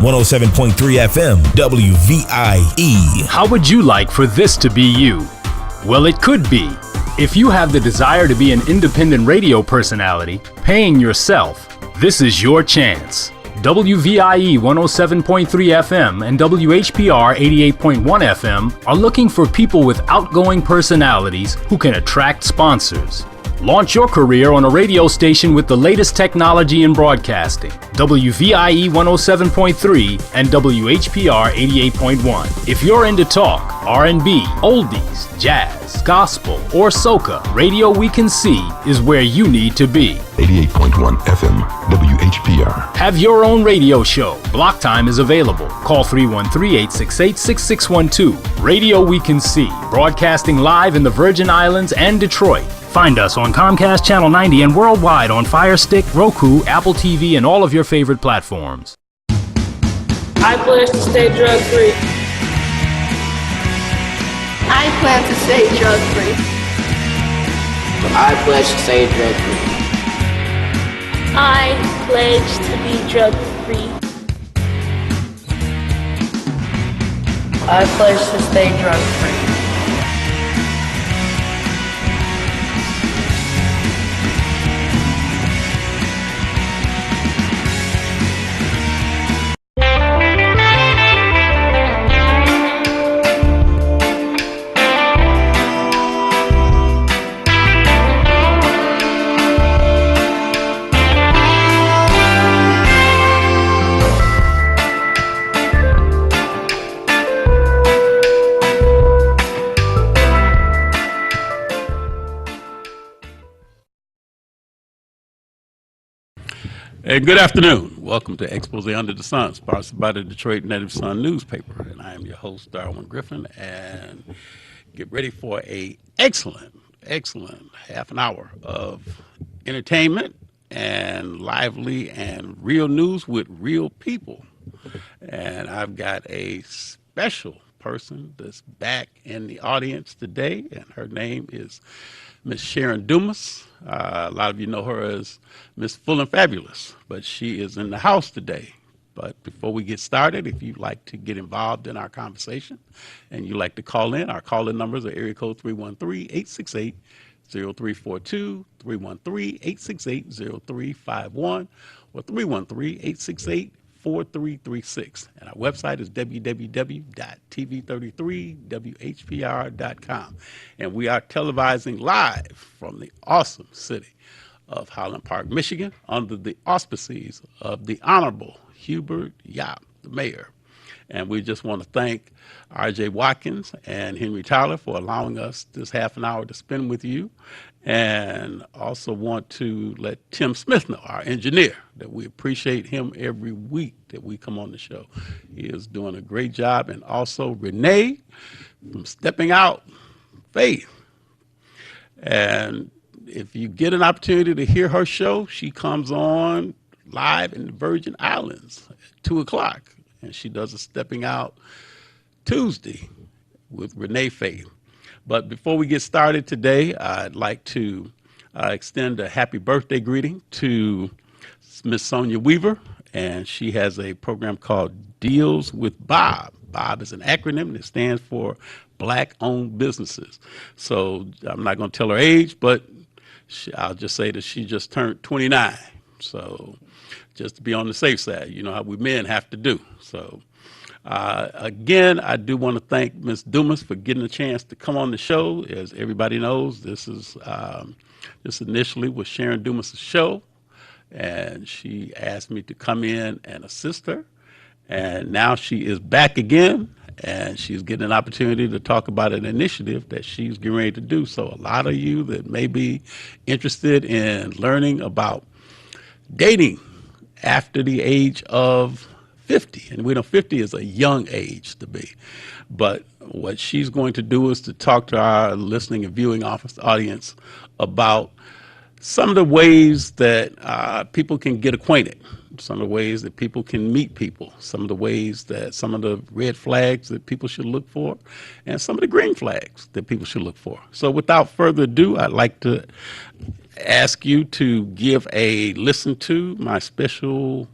107.3 FM, WVIE. How would you like for this to be you? Well, it could be. If you have the desire to be an independent radio personality, paying yourself, this is your chance. WVIE 107.3 FM and WHPR 88.1 FM are looking for people with outgoing personalities who can attract sponsors. Launch your career on a radio station with the latest technology in broadcasting. WVIE 107.3 and WHPR 88.1. If you're into talk, R&B, oldies, jazz, gospel, or soca, Radio We Can See is where you need to be. 88.1 FM, WHPR. Have your own radio show. Block time is available. Call 313-868-6612. Radio We Can See, broadcasting live in the Virgin Islands and Detroit. Find us on Comcast Channel 90 and worldwide on Fire Stick, Roku, Apple TV, and all of your favorite platforms. I pledge to stay drug-free. I plan to stay drug-free. I pledge to stay drug-free. I pledge to be drug-free. I pledge to stay drug-free. Hey, good afternoon. Welcome to Expose Under the Sun, sponsored by the Detroit Native Sun newspaper. And I am your host, Darwin Griffin, and get ready for a excellent half an hour of entertainment and lively and real news with real people. And I've got a special person that's back in the audience today, and her name is Miss Sharon Dumas. A lot of you know her as Miss Full and Fabulous, but she is in the house today. But before we get started, if you'd like to get involved in our conversation and you'd like to call in, our call-in numbers are area code 313-868-0342, 313-868-0351, or 313-868-4336. And our website is www.tv33whpr.com. And we are televising live from the awesome city of Highland Park, Michigan, under the auspices of the Honorable Hubert Yap, the mayor. And we just want to thank R.J. Watkins and Henry Tyler for allowing us this half an hour to spend with you. And also want to let Tim Smith know, our engineer, that we appreciate him every week that we come on the show. He is doing a great job. And also Renee from Stepping Out Faith. And if you get an opportunity to hear her show, she comes on live in the Virgin Islands at 2 o'clock. And she does a Stepping Out Tuesday with Renee Faith. But before we get started today, I'd like to extend a happy birthday greeting to Miss Sonia Weaver. And she has a program called Deals with Bob. Bob is an acronym that stands for Black-Owned Businesses. So I'm not going to tell her age, but I'll just say that she just turned 29. So just to be on the safe side, you know how we men have to do. So again, I do want to thank Ms. Dumas for getting a chance to come on the show. As everybody knows, this initially was Sharon Dumas' show, and she asked me to come in and assist her. And now she is back again, and she's getting an opportunity to talk about an initiative that she's getting ready to do. So a lot of you that may be interested in learning about dating after the age of 50, and we know 50 is a young age to be, but what she's going to do is to talk to our listening and viewing audience about some of the ways that people can get acquainted, some of the ways that people can meet people, some of the ways that some of the red flags that people should look for, and some of the green flags that people should look for. So without further ado, I'd like to ask you to give a listen to my special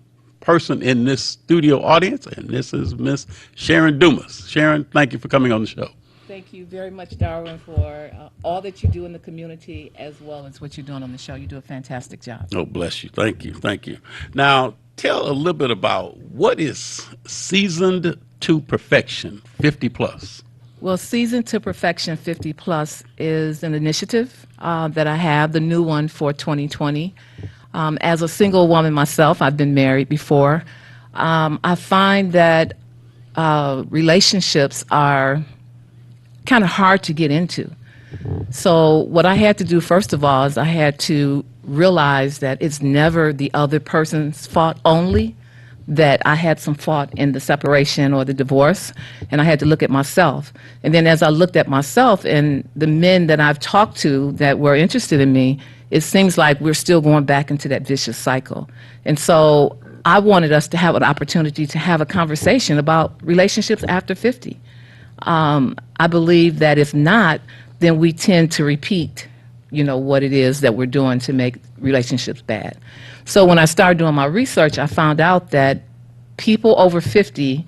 person in this studio audience, and this is Miss Sharon Dumas. Sharon, thank you for coming on the show. Thank you very much, Darwin, for all that you do in the community as well as what you're doing on the show. You do a fantastic job. Oh, bless you. Thank you. Thank you. Now, tell a little bit about what is Seasoned to Perfection 50 Plus. Well, Seasoned to Perfection 50 Plus is an initiative that I have, the new one for 2020. As a single woman myself, I've been married before. I find that relationships are kind of hard to get into. So what I had to do, first of all, is I had to realize that it's never the other person's fault only, that I had some fault in the separation or the divorce, and I had to look at myself. And then as I looked at myself and the men that I've talked to that were interested in me, it seems like we're still going back into that vicious cycle. And so I wanted us to have an opportunity to have a conversation about relationships after 50. I believe that if not, then we tend to repeat, what it is that we're doing to make relationships bad. So when I started doing my research, I found out that people over 50,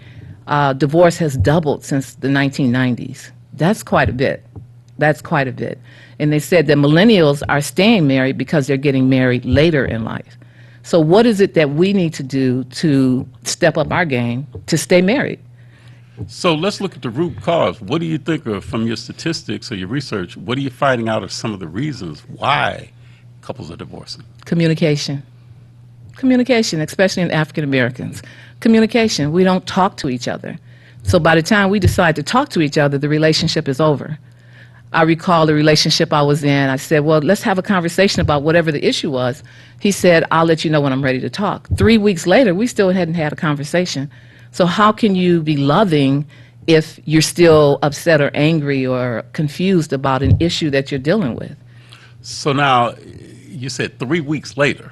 divorce has doubled since the 1990s. That's quite a bit. And they said that millennials are staying married because they're getting married later in life. So what is it that we need to do to step up our game to stay married? So let's look at the root cause. What do you think of, from your statistics or your research, what are you finding out are some of the reasons why couples are divorcing? Communication, especially in African Americans. Communication, we don't talk to each other. So by the time we decide to talk to each other, the relationship is over. I recall the relationship I was in. I said, well, let's have a conversation about whatever the issue was. He said, I'll let you know when I'm ready to talk. 3 weeks later, we still hadn't had a conversation. So how can you be loving if you're still upset or angry or confused about an issue that you're dealing with? So now, you said 3 weeks later.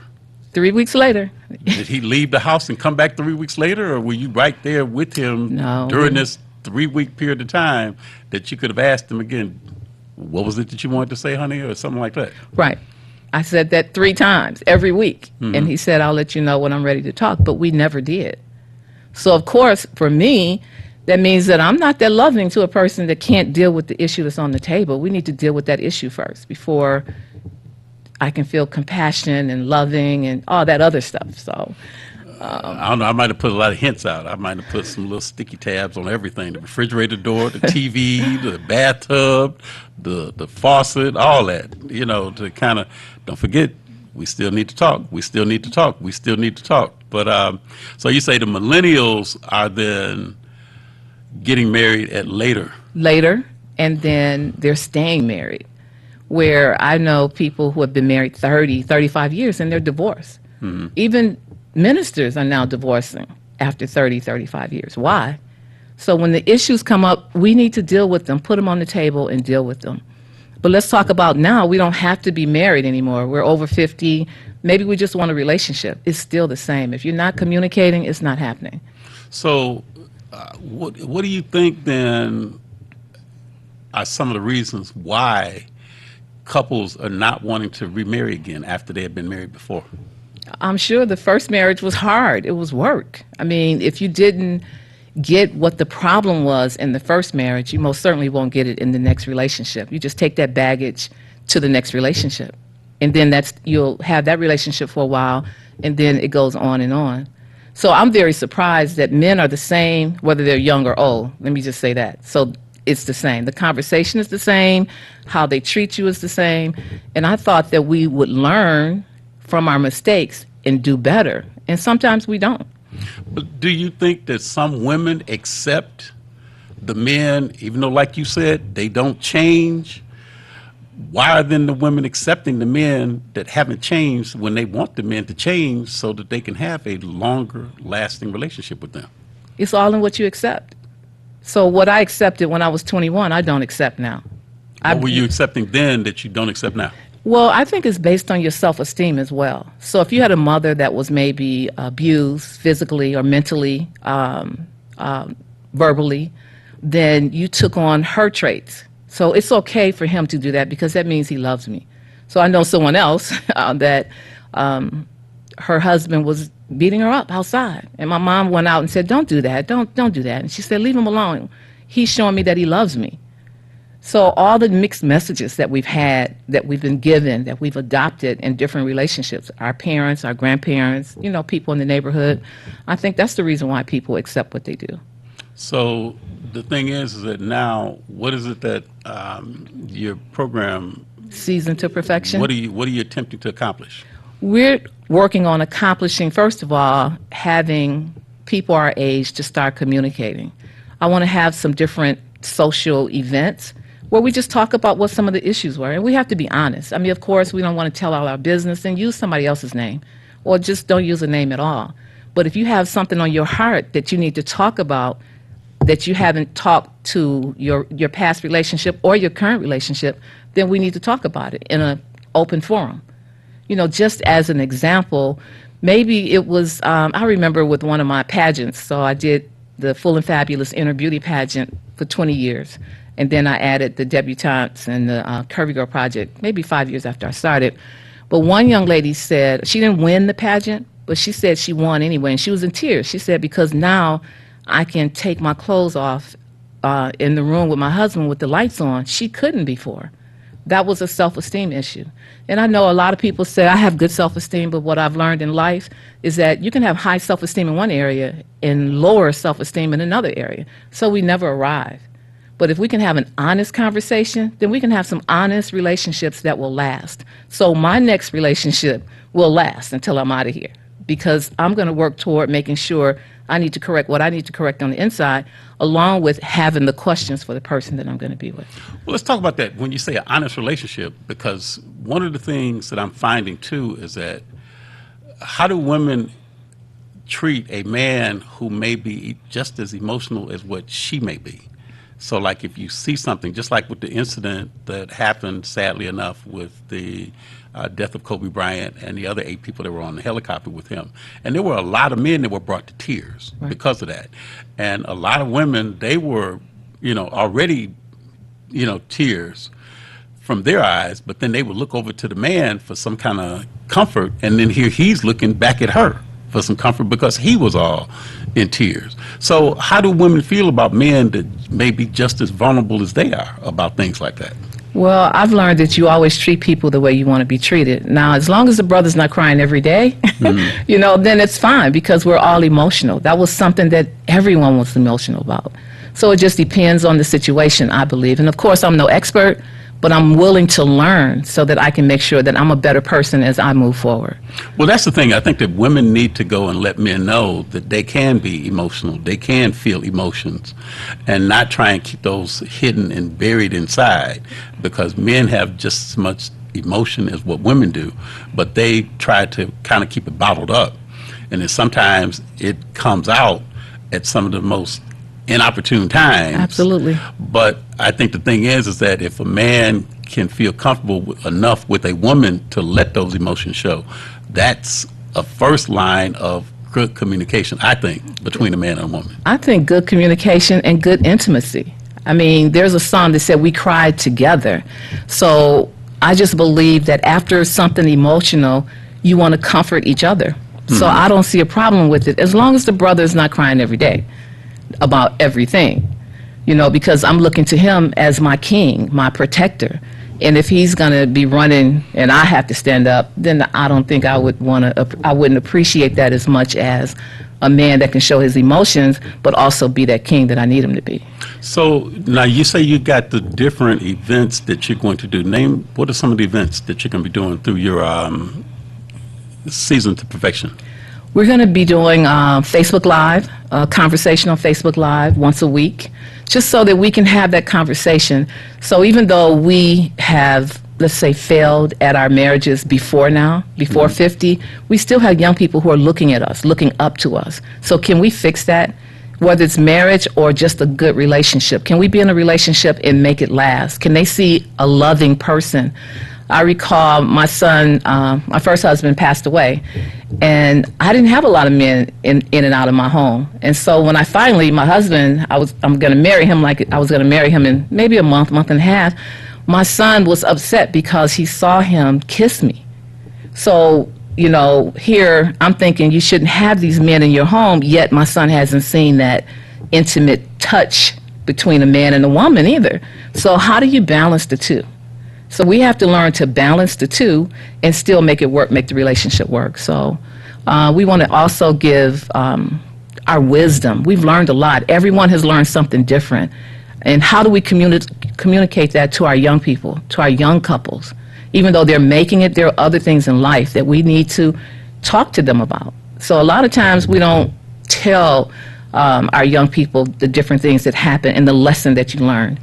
3 weeks later. Did he leave the house and come back 3 weeks later, or were you right there with him during this 3 week period of time that you could have asked him again, what was it that you wanted to say, honey, or something like that? Right. I said that 3 times every week. Mm-hmm. And he said, I'll let you know when I'm ready to talk. But we never did. So, of course, for me, that means that I'm not that loving to a person that can't deal with the issue that's on the table. We need to deal with that issue first before I can feel compassion and loving and all that other stuff. So, I don't know. I might have put a lot of hints out. I might have put some little sticky tabs on everything: the refrigerator door, the TV, the bathtub, the faucet, all that. To kind of don't forget. We still need to talk. We still need to talk. We still need to talk. But so you say the millennials are then getting married at later, and then they're staying married. Where I know people who have been married 30, 35 years and they're divorced. Mm-hmm. Even ministers are now divorcing after 30, 35 years. Why? So when the issues come up, we need to deal with them, put them on the table and deal with them. But let's talk about now. We don't have to be married anymore. We're over 50. Maybe we just want a relationship. It's still the same. If you're not communicating, it's not happening. So what do you think then are some of the reasons why couples are not wanting to remarry again after they have been married before? I'm sure the first marriage was hard. It was work. I mean, if you didn't get what the problem was in the first marriage, you most certainly won't get it in the next relationship. You just take that baggage to the next relationship. And then you'll have that relationship for a while, and then it goes on and on. So I'm very surprised that men are the same, whether they're young or old. Let me just say that. So it's the same. The conversation is the same. How they treat you is the same. And I thought that we would learn from our mistakes and do better. And sometimes we don't. But do you think that some women accept the men, even though, like you said, they don't change? Why are then the women accepting the men that haven't changed when they want the men to change so that they can have a longer lasting relationship with them? It's all in what you accept. So what I accepted when I was 21, I don't accept now. What were you accepting then that you don't accept now? Well, I think it's based on your self-esteem as well. So if you had a mother that was maybe abused physically or mentally, verbally, then you took on her traits. So it's okay for him to do that because that means he loves me. So I know someone else that her husband was beating her up outside. And my mom went out and said, don't do that. Don't do that. And she said, leave him alone. He's showing me that he loves me. So all the mixed messages that we've had, that we've been given, that we've adopted in different relationships, our parents, our grandparents, people in the neighborhood, I think that's the reason why people accept what they do. So the thing is that now, what is it that your program, Seasoned to Perfection? what are you attempting to accomplish? We're working on accomplishing, first of all, having people our age to start communicating. I want to have some different social events where we just talk about what some of the issues were. And we have to be honest. I mean, of course, we don't want to tell all our business and use somebody else's name, or just don't use a name at all. But if you have something on your heart that you need to talk about, that you haven't talked to your past relationship or your current relationship, then we need to talk about it in an open forum. Just as an example, maybe it was, I remember with one of my pageants, so I did the Full and Fabulous Inner Beauty pageant for 20 years. And then I added the debutantes and the Curvy Girl Project maybe 5 years after I started. But one young lady said, she didn't win the pageant, but she said she won anyway. And she was in tears. She said, because now I can take my clothes off in the room with my husband with the lights on. She couldn't before. That was a self-esteem issue. And I know a lot of people say, I have good self-esteem, but what I've learned in life is that you can have high self-esteem in one area and lower self-esteem in another area. So we never arrive. But if we can have an honest conversation, then we can have some honest relationships that will last. So my next relationship will last until I'm out of here, because I'm going to work toward making sure I need to correct what I need to correct on the inside, along with having the questions for the person that I'm going to be with. Well, let's talk about that when you say an honest relationship, because one of the things that I'm finding too is that how do women treat a man who may be just as emotional as what she may be? So like if you see something, just like with the incident that happened, sadly enough, with the death of Kobe Bryant and the other 8 people that were on the helicopter with him. And there were a lot of men that were brought to tears because of that. And a lot of women, they were, already, tears from their eyes, but then they would look over to the man for some kind of comfort, and then here he's looking back at her for some comfort because he was all in tears. So how do women feel about men that may be just as vulnerable as they are about things like that? Well, I've learned that you always treat people the way you want to be treated. Now, as long as the brother's not crying every day, then it's fine, because we're all emotional. That was something that everyone was emotional about. So it just depends on the situation, I believe. And of course, I'm no expert, but I'm willing to learn so that I can make sure that I'm a better person as I move forward. Well, that's the thing. I think that women need to go and let men know that they can be emotional. They can feel emotions and not try and keep those hidden and buried inside, because men have just as much emotion as what women do, but they try to kind of keep it bottled up. And then sometimes it comes out at some of the most inopportune times. Absolutely. But I think the thing is that if a man can feel comfortable enough with a woman to let those emotions show, that's a first line of good communication, I think, between a man and a woman. I think good communication and good intimacy. I mean, there's a song that said we cried together. So I just believe that after something emotional, you want to comfort each other. So I don't see a problem with it, as long as the brother is not crying every day about everything, because I'm looking to him as my king, my protector. And if he's going to be running and I have to stand up, then I don't think I wouldn't appreciate that as much as a man that can show his emotions, but also be that king that I need him to be. So now you say you got the different events that you're going to do. Name, what are some of the events that you're going to be doing through your Season to Perfection? We're going to be doing Facebook Live, conversation on Facebook Live once a week, just so that we can have that conversation. So even though we have, let's say, failed at our marriages before 50, we still have young people who are looking at us, looking up to us. So can we fix that? Whether it's marriage or just a good relationship. Can we be in a relationship and make it last? Can they see a loving person? I recall my son, my first husband passed away, and I didn't have a lot of men in and out of my home. And so when I finally, my husband, I'm going to marry him like I was going to marry him in maybe a month and a half. My son was upset because he saw him kiss me. So you know, here I'm thinking you shouldn't have these men in your home, yet my son hasn't seen that intimate touch between a man and a woman either. So how do you balance the two? So we have to learn to balance the two and still make it work, make the relationship work. So we want to also give our wisdom. We've learned a lot. Everyone has learned something different. And how do we communicate that to our young people, to our young couples? Even though they're making it, there are other things in life that we need to talk to them about. So a lot of times we don't tell our young people the different things that happen and the lesson that you learn.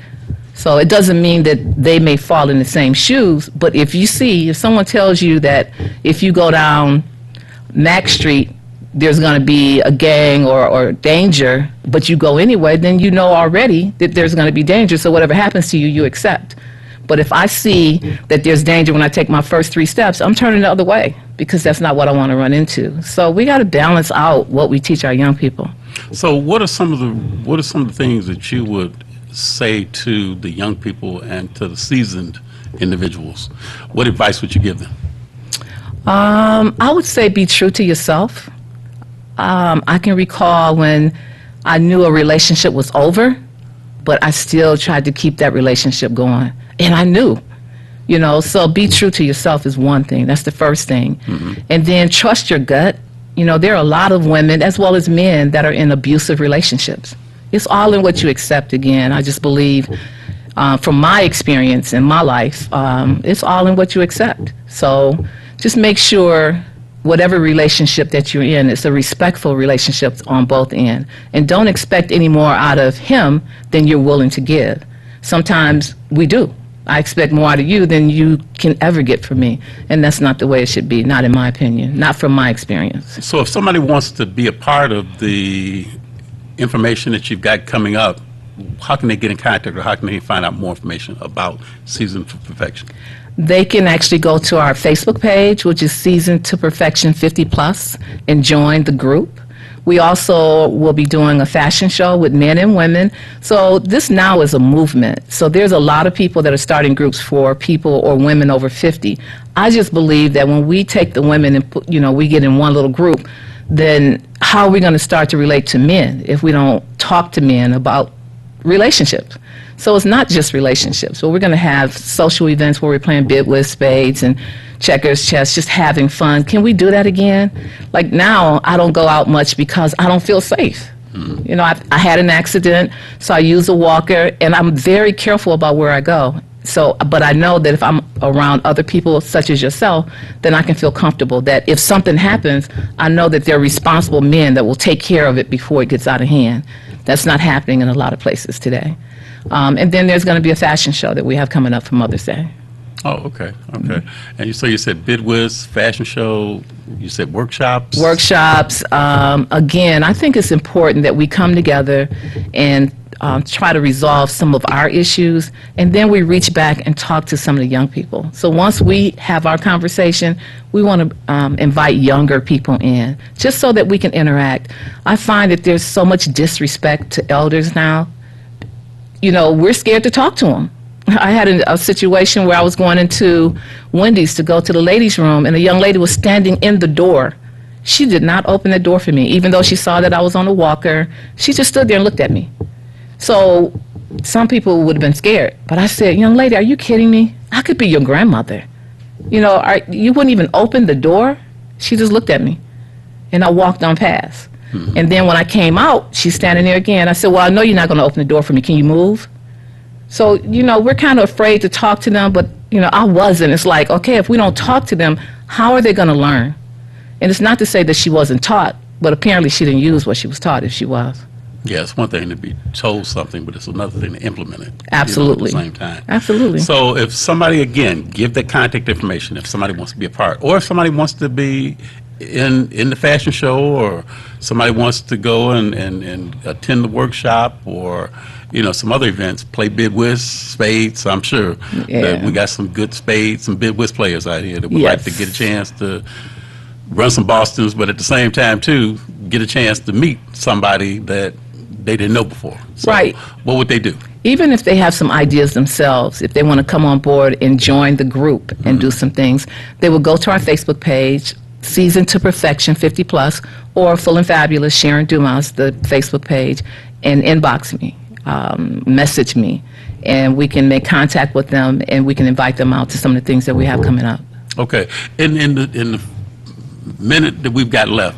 So it doesn't mean that they may fall in the same shoes, but if someone tells you that if you go down Mack Street, there's going to be a gang or danger, but you go anyway, then you know already that there's going to be danger, so whatever happens to you, you accept. But if I see that there's danger when I take my first 3 steps, I'm turning the other way because that's not what I want to run into. So we got to balance out what we teach our young people. So what are some of the things that you would say to the young people and to the seasoned individuals? What advice would you give them? I would say be true to yourself. I can recall when I knew a relationship was over, but I still tried to keep that relationship going. And I knew, you know, so be true to yourself is one thing. That's the first thing. Mm-hmm. And then trust your gut. You know, there are a lot of women as well as men that are in abusive relationships. It's all in what you accept again. I just believe from my experience in my life, it's all in what you accept. So just make sure whatever relationship that you're in, it's a respectful relationship on both ends. And don't expect any more out of him than you're willing to give. Sometimes we do. I expect more out of you than you can ever get from me. And that's not the way it should be, not in my opinion, not from my experience. So if somebody wants to be a part of the information that you've got coming up, how can they get in contact or how can they find out more information about Seasoned to Perfection? They can actually go to our Facebook page, which is Seasoned to Perfection 50+, and join the group. We also will be doing a fashion show with men and women. So this now is a movement. So there's a lot of people that are starting groups for people or women over 50. I just believe that when we take the women and put, we get in one little group, then how are we going to start to relate to men if we don't talk to men about relationships? So it's not just relationships. So we're going to have social events where we're playing bid with spades and checkers, chess, just having fun. Can we do that again? Like now, I don't go out much because I don't feel safe. Mm-hmm. You know, I had an accident, so I use a walker, and I'm very careful about where I go. So, but I know that if I'm around other people such as yourself, then I can feel comfortable that if something happens, I know that there are responsible men that will take care of it before it gets out of hand. That's not happening in a lot of places today. And then there's going to be a fashion show that we have coming up for Mother's Day. Oh, okay. And you said BidWiz, fashion show, you said workshops? Workshops. Again, I think it's important that we come together and try to resolve some of our issues, and then we reach back and talk to some of the young people. So once we have our conversation, we want to invite younger people in, just so that we can interact. I find that there's so much disrespect to elders now. You know, we're scared to talk to them. I had a situation where I was going into Wendy's to go to the ladies' room, and a young lady was standing in the door. She did not open the door for me, even though she saw that I was on a walker. She just stood there and looked at me. So some people would have been scared, but I said, young lady, are you kidding me? I could be your grandmother. You know, you wouldn't even open the door? She just looked at me, and I walked on past. Mm-hmm. And then when I came out, she's standing there again. I said, well, I know you're not going to open the door for me. Can you move? So, we're kind of afraid to talk to them, but, I wasn't. It's like, okay, if we don't talk to them, how are they going to learn? And it's not to say that she wasn't taught, but apparently she didn't use what she was taught if she was. Yeah, it's one thing to be told something, but it's another thing to implement it. Absolutely. At the same time. Absolutely. So if somebody, again, give the contact information, if somebody wants to be a part, or if somebody wants to be in the fashion show, or somebody wants to go and attend the workshop, or some other events, play BidWiz, spades. I'm sure that we got some good spades, some BidWiz players out here that would like to get a chance to run some Bostons, but at the same time too get a chance to meet somebody that they didn't know before. So right. What would they do? Even if they have some ideas themselves, if they want to come on board and join the group and do some things, they will go to our Facebook page, Seasoned to Perfection 50 Plus, or Full and Fabulous Sharon Dumas, the Facebook page, and inbox me, message me, and we can make contact with them, and we can invite them out to some of the things that we have coming up. Okay. In the minute that we've got left,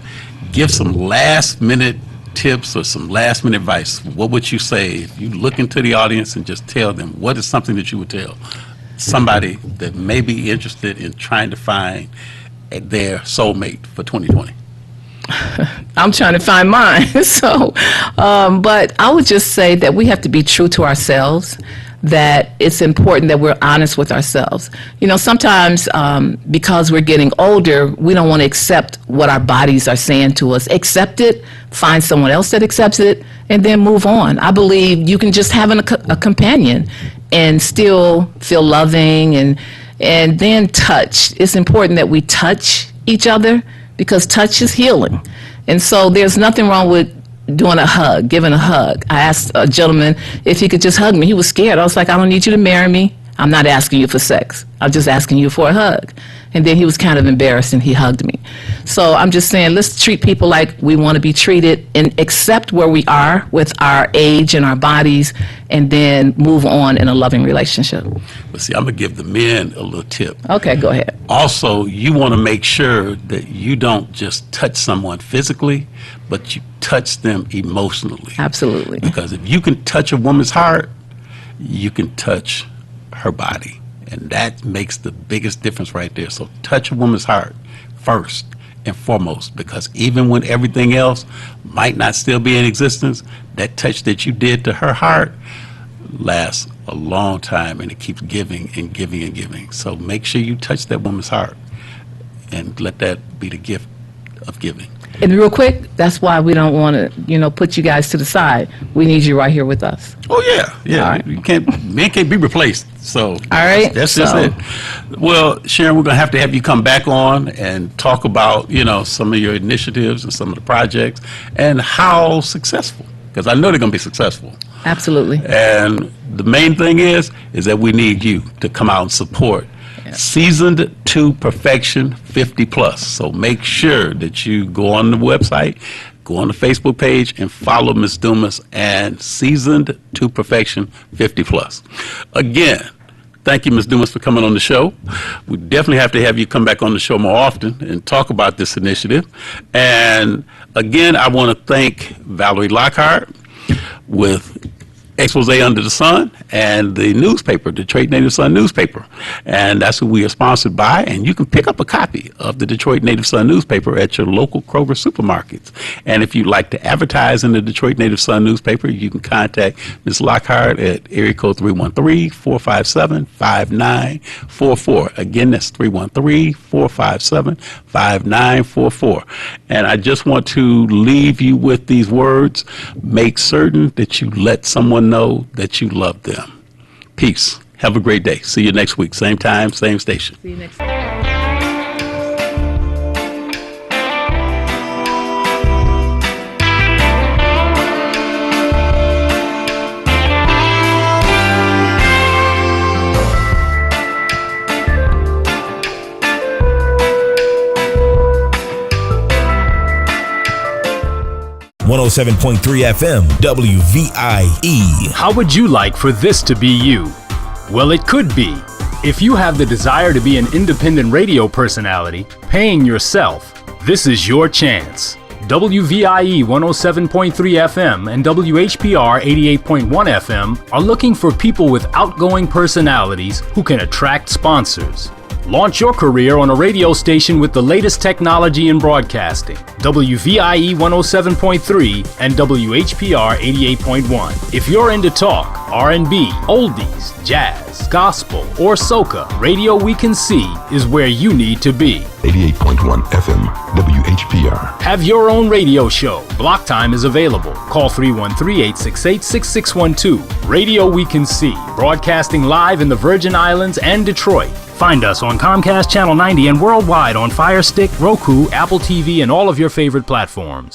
give some last-minute tips or some last-minute advice. What would you say if you look into the audience and just tell them, what is something that you would tell somebody that may be interested in trying to find their soulmate for 2020? I'm trying to find mine. But I would just say that we have to be true to ourselves, that it's important that we're honest with ourselves. You know, sometimes because we're getting older, we don't want to accept what our bodies are saying to us. Accept it, find someone else that accepts it, and then move on. I believe you can just have a companion and still feel loving, and then touch. It's important that we touch each other, because touch is healing. And so there's nothing wrong with doing a hug, giving a hug. I asked a gentleman if he could just hug me. He was scared. I was like, I don't need you to marry me. I'm not asking you for sex. I'm just asking you for a hug. And then he was kind of embarrassed and he hugged me. So I'm just saying, let's treat people like we want to be treated and accept where we are with our age and our bodies, and then move on in a loving relationship. But see, I'm going to give the men a little tip. Okay, go ahead. Also, you want to make sure that you don't just touch someone physically, but you touch them emotionally. Absolutely. Because if you can touch a woman's heart, you can touch her body. And that makes the biggest difference right there. So touch a woman's heart first and foremost, because even when everything else might not still be in existence, that touch that you did to her heart lasts a long time, and it keeps giving and giving and giving. So make sure you touch that woman's heart and let that be the gift of giving. And real quick, that's why we don't want to, put you guys to the side. We need you right here with us. Oh yeah. All right. Men can't be replaced. So all right. That's just it. Well, Sharon, we're gonna have to have you come back on and talk about, some of your initiatives and some of the projects and how successful, because I know they're gonna be successful. Absolutely. And the main thing is that we need you to come out and support Seasoned to Perfection 50 Plus. So make sure that you go on the website, go on the Facebook page, and follow Ms. Dumas and Seasoned to Perfection 50 Plus. Again, thank you, Ms. Dumas, for coming on the show. We definitely have to have you come back on the show more often and talk about this initiative. And again, I want to thank Valerie Lockhart with Expose Under the Sun and the newspaper, Detroit Native Sun newspaper. And that's who we are sponsored by. And you can pick up a copy of the Detroit Native Sun newspaper at your local Kroger supermarkets. And if you'd like to advertise in the Detroit Native Sun newspaper, you can contact Ms. Lockhart at area code 313-457-5944. Again, that's 313-457-5944. And I just want to leave you with these words. Make certain that you let someone know that you love them. Peace. Have a great day. See you next week. Same time, same station. See you next time. 107.3 FM, WVIE. How would you like for this to be you? Well, it could be. If you have the desire to be an independent radio personality, paying yourself, this is your chance. WVIE 107.3 FM and WHPR 88.1 FM are looking for people with outgoing personalities who can attract sponsors. Launch your career on a radio station with the latest technology in broadcasting. WVIE 107.3 and WHPR 88.1. If you're into talk, R&B, oldies, jazz, gospel, or soca, Radio We Can See is where you need to be. 88.1 FM, WHPR. Have your own radio show. Block time is available. Call 313-868-6612. Radio We Can See, broadcasting live in the Virgin Islands and Detroit. Find us on Comcast Channel 90 and worldwide on Fire Stick, Roku, Apple TV, and all of your favorite platforms.